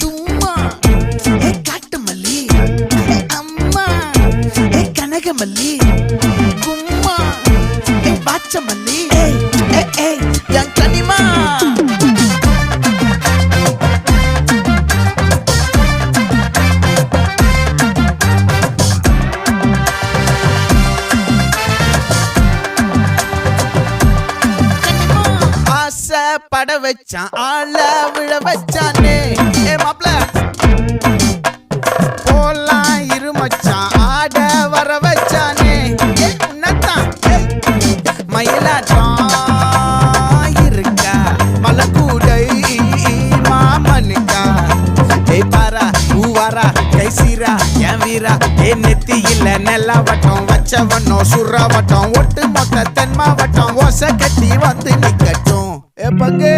தும்மா காட்டு மல்லி அம்மா கனகமல்லி கும்மா பாச்ச மல்லி என் கனிமா பட வச்சான் ஆள விழ வச்சானே மாப்ள போலாம் இருமச்சான் ஆட வர வச்சானே உன்னதான் மயிலாட்டம் இருக்கா மலக்கூடை மாமனுக்கா பாரா பூவாரா கைசீரா என் வீரா நெத்தி இல்ல நெல்லா வட்டம் வச்ச வண்ணம் சுறா வட்டம் ஒட்டு மொத்த தென் மாவட்டம் ஓசை கட்டி வந்து நிக்கட்டும் பங்கே